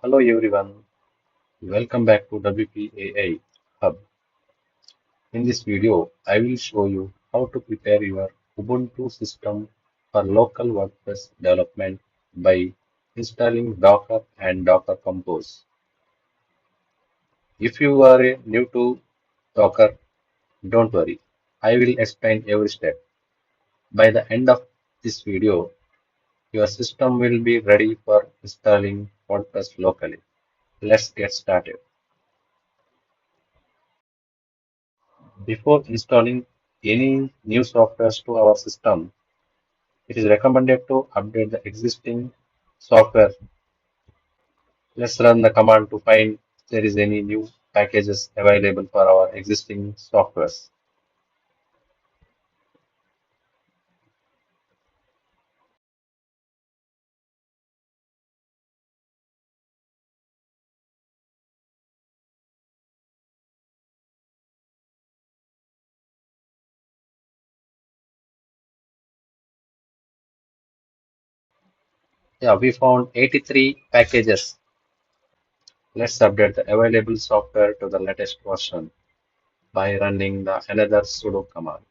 Hello everyone, welcome back to WPAI Hub. In this video, I will show you how to prepare your Ubuntu system for local WordPress development by installing Docker and Docker Compose. If you are new to Docker, don't worry. I will explain every step. By the end of this video, your system will be ready for installing WordPress locally. Let's get started. Before installing any new software to our system, it is recommended to update the existing software. Let's run the command to find if there is any new packages available for our existing softwares. Yeah, we found 83 packages. Let's update the available software to the latest version by running the another sudo command.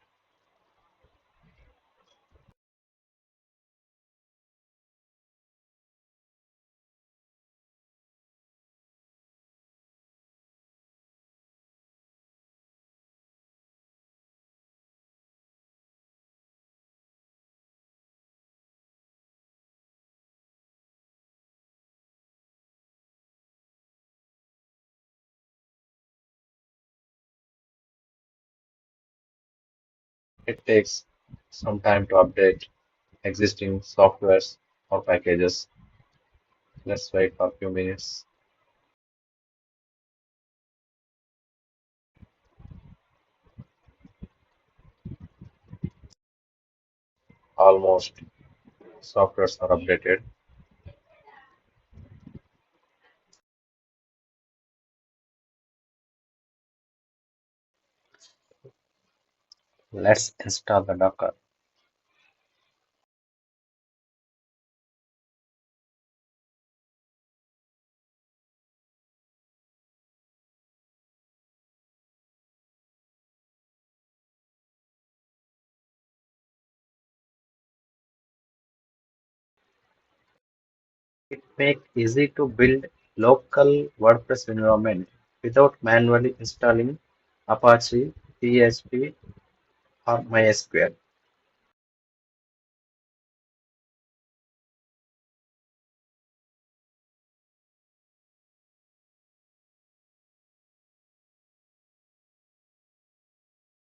It takes some time to update existing softwares or packages. Let's wait for a few minutes. Almost softwares are updated. Let's install the Docker. It makes easy to build local WordPress environment without manually installing Apache, PHP, or MySQL.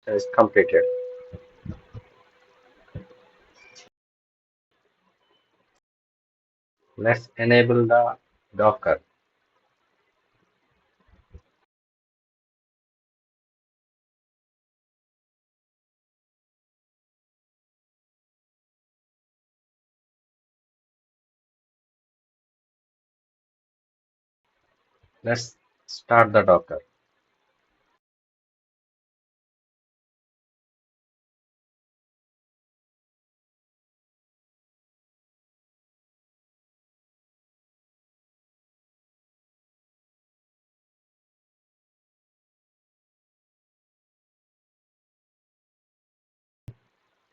It is completed. Let's enable the Docker. Let's start the Docker.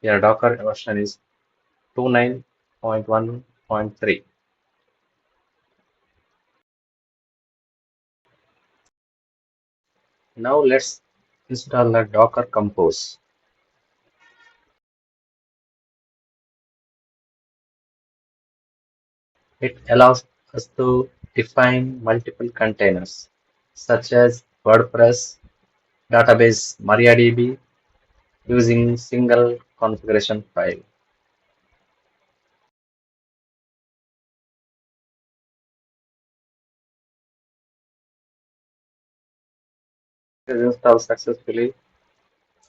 Here Docker version is 29.1.3. Now let's install the Docker Compose. It allows us to define multiple containers such as WordPress, database MariaDB using single configuration file. It is installed successfully.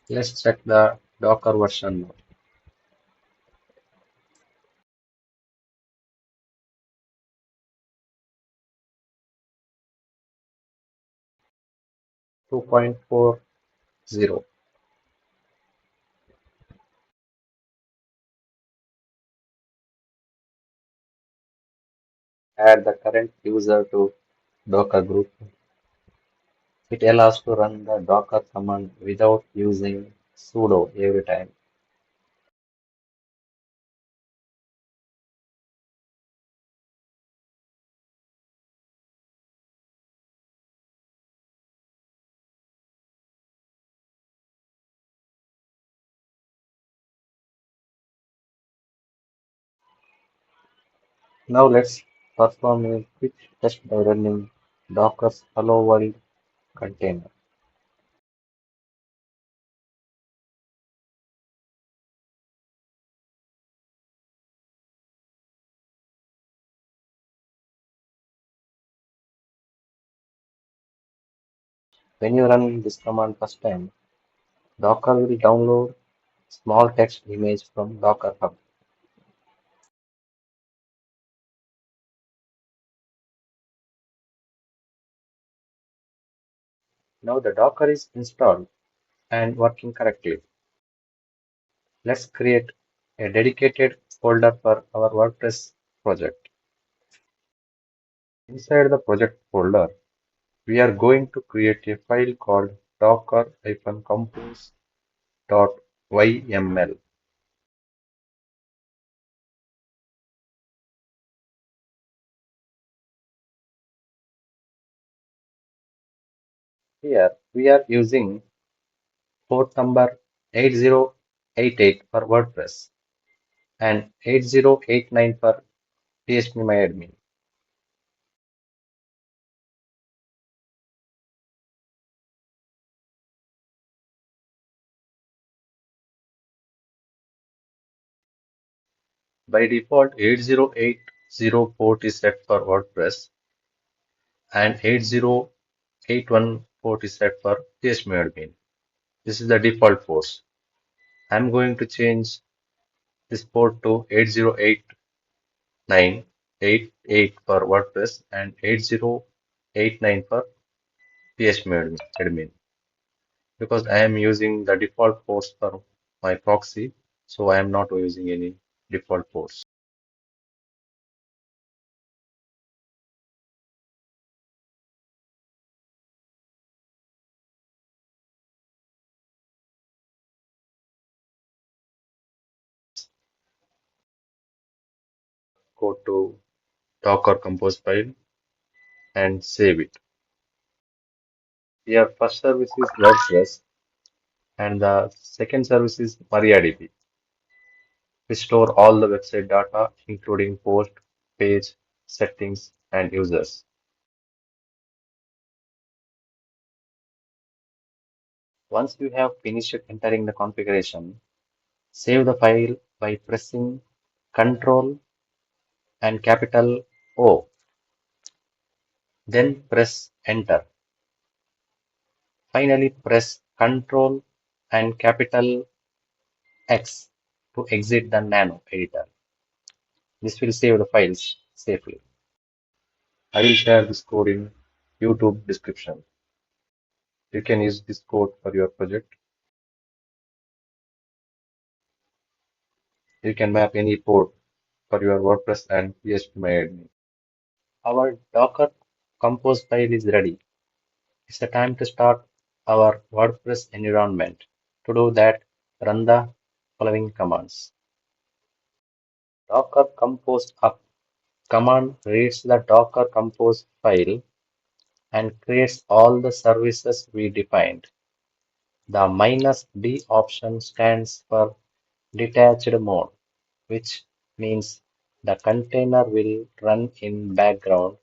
Let's check the Docker version now. 2.40. add the current user to Docker group. It allows to run the Docker command without using sudo every time. Now let's perform a quick test by running Docker's hello world container. When you run this command first time, Docker will download small text image from Docker Hub. Now the Docker is installed and working correctly. Let's create a dedicated folder for our WordPress project. Inside the project folder, we are going to create a file called docker-compose.yml. Here we are using port number 8088 for WordPress and 8089 for PHPMyAdmin. By default, 8080 port is set for WordPress and 8081 port is set for PHPMyAdmin. This is the default ports. I'm going to change this port to 808988 for WordPress and 8089 for PHPMyAdmin because I am using the default ports for my proxy, so I am not using any default ports. Go to Docker Compose file and save it. Here, first service is WordPress and the second service is MariaDB. We store all the website data, including post, page, settings, and users. Once you have finished entering the configuration, save the file by pressing Ctrl and capital O, then press Enter. Finally, press Ctrl and capital X to exit the Nano editor. This will save the files safely. I will share this code in YouTube description. You can use this code for your project. You can map any port for your WordPress and PHP Our Docker Compose file is ready. It's the time to start our WordPress environment. To do that, run the following commands. Docker Compose up command reads the Docker Compose file and creates all the services we defined. The -D option stands for detached mode, which means the container will run in background,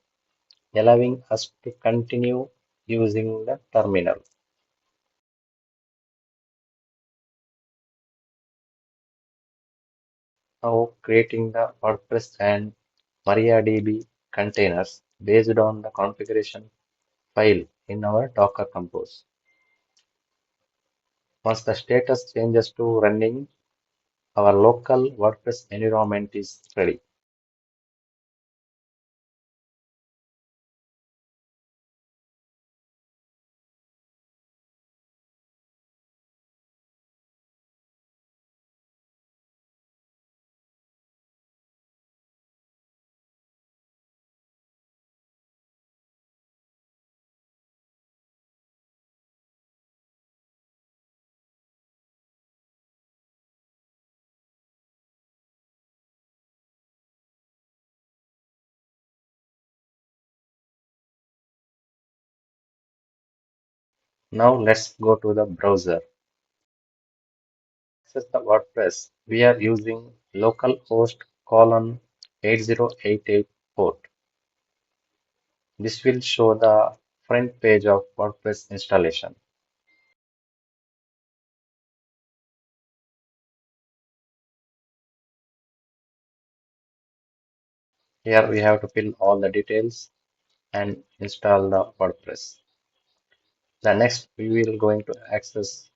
allowing us to continue using the terminal. Now creating the WordPress and MariaDB containers based on the configuration file in our Docker Compose. Once the status changes to running, our local WordPress environment is ready. Now let's go to the browser. Access the WordPress. We are using localhost colon 8088 port. This will show the front page of WordPress installation. Here we have to fill all the details and install the WordPress. The next we will going to access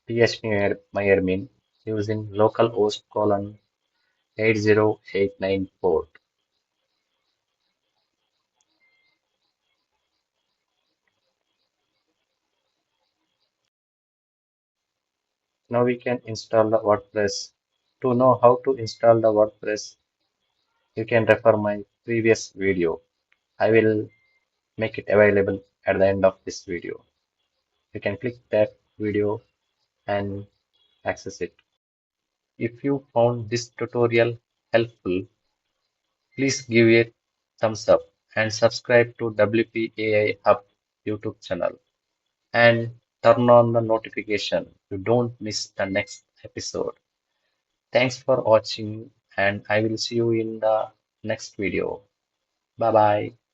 phpMyAdmin using localhost colon 8089 port. Now we can install the WordPress. To know how to install the WordPress, you can refer my previous video. I will make it available at the end of this video. You can click that video and access it. If you found this tutorial helpful, please give a thumbs up and subscribe to WPAI Hub YouTube channel and turn on the notification. You don't miss the next episode. Thanks for watching and I will see you in the next video. Bye bye.